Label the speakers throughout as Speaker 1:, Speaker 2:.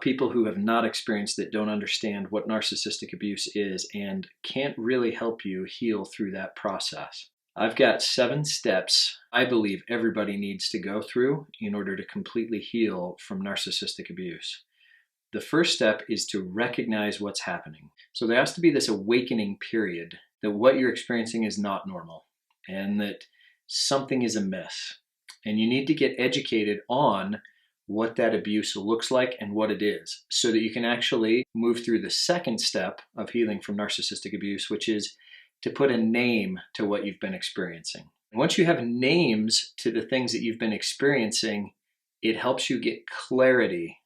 Speaker 1: of people who have not experienced it don't understand what narcissistic abuse is and can't really help you heal through that process. I've got 7 steps I believe everybody needs to go through in order to completely heal from narcissistic abuse. The first step is to recognize what's happening. So there has to be this awakening period that what you're experiencing is not normal and that something is amiss. And you need to get educated on what that abuse looks like and what it is so that you can actually move through the second step of healing from narcissistic abuse, which is to put a name to what you've been experiencing. And once you have names to the things that you've been experiencing, it helps you get clarity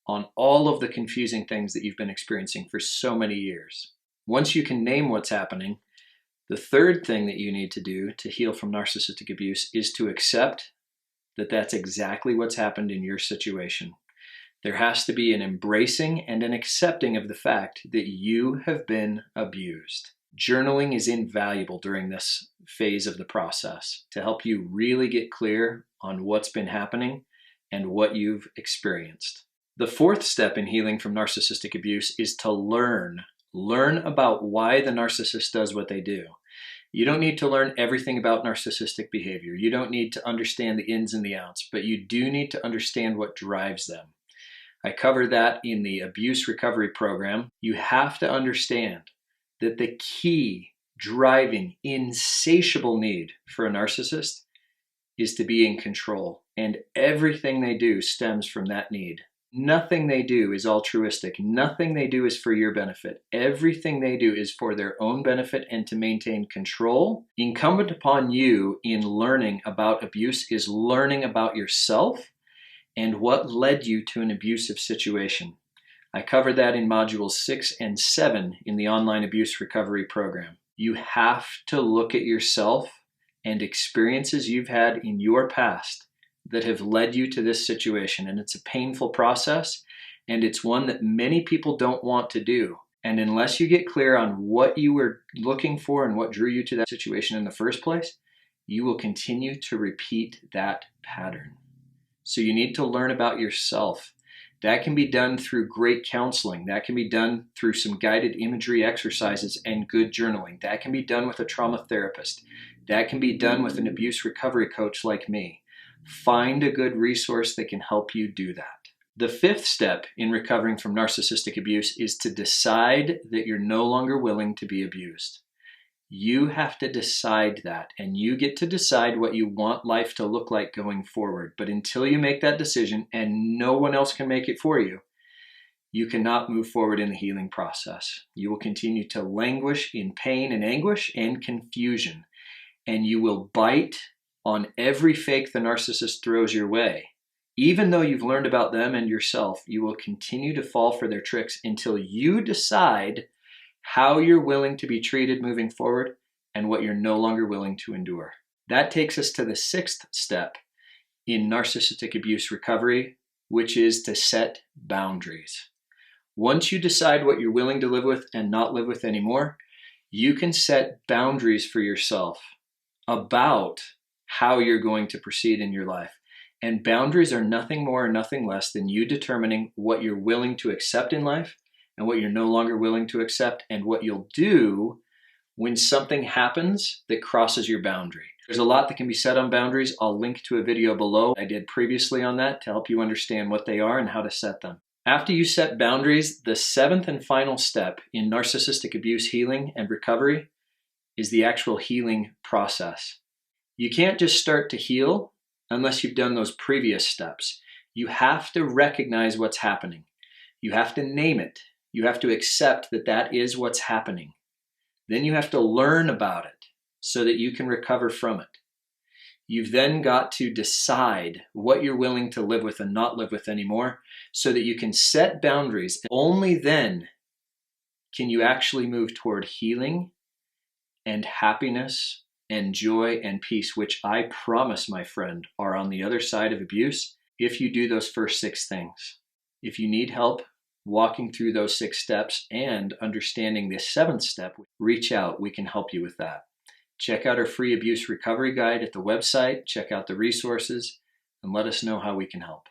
Speaker 1: on all of the confusing things that you've been experiencing for so many years. Once you can name what's happening, the third thing that you need to do to heal from narcissistic abuse is to accept that that's exactly what's happened in your situation. There has to be an embracing and an accepting of the fact that you have been abused. Journaling is invaluable during this phase of the process to help you really get clear on what's been happening and what you've experienced. The fourth step in healing from narcissistic abuse is to learn. Learn about why the narcissist does what they do. You don't need to learn everything about narcissistic behavior. You don't need to understand the ins and the outs, but you do need to understand what drives them. I cover that in the abuse recovery program. You have to understand that the key driving, insatiable need for a narcissist is to be in control, and everything they do stems from that need. Nothing they do is altruistic. Nothing they do is for your benefit. Everything they do is for their own benefit and to maintain control. Incumbent upon you in learning about abuse is learning about yourself and what led you to an abusive situation. I cover that in modules 6 and 7 in the online abuse recovery program. You have to look at yourself and experiences you've had in your past that have led you to this situation. And it's a painful process, and it's one that many people don't want to do. And unless you get clear on what you were looking for and what drew you to that situation in the first place, you will continue to repeat that pattern. So you need to learn about yourself. That can be done through great counseling. That can be done through some guided imagery exercises and good journaling. That can be done with a trauma therapist. That can be done with an abuse recovery coach like me. Find a good resource that can help you do that. The fifth step in recovering from narcissistic abuse is to decide that you're no longer willing to be abused. You have to decide that, and you get to decide what you want life to look like going forward. But until you make that decision, and no one else can make it for you, you cannot move forward in the healing process. You will continue to languish in pain and anguish and confusion, and you will bite on every fake the narcissist throws your way. Even though you've learned about them and yourself, you will continue to fall for their tricks until you decide how you're willing to be treated moving forward and what you're no longer willing to endure. That takes us to the sixth step in narcissistic abuse recovery, which is to set boundaries. Once you decide what you're willing to live with and not live with anymore, you can set boundaries for yourself about how you're going to proceed in your life. And boundaries are nothing more or nothing less than you determining what you're willing to accept in life and what you're no longer willing to accept, and what you'll do when something happens that crosses your boundary. There's a lot that can be said on boundaries. I'll link to a video below I did previously on that to help you understand what they are and how to set them. After you set boundaries, the seventh and final step in narcissistic abuse healing and recovery is the actual healing process. You can't just start to heal unless you've done those previous steps. You have to recognize what's happening. You have to name it. You have to accept that that is what's happening. Then you have to learn about it so that you can recover from it. You've then got to decide what you're willing to live with and not live with anymore so that you can set boundaries. Only then can you actually move toward healing and happiness and joy and peace, which I promise, my friend, are on the other side of abuse if you do those first 6 things. If you need help walking through those 6 steps and understanding the 7th step, reach out. We can help you with that. Check out our free abuse recovery guide at the website. Check out the resources and let us know how we can help.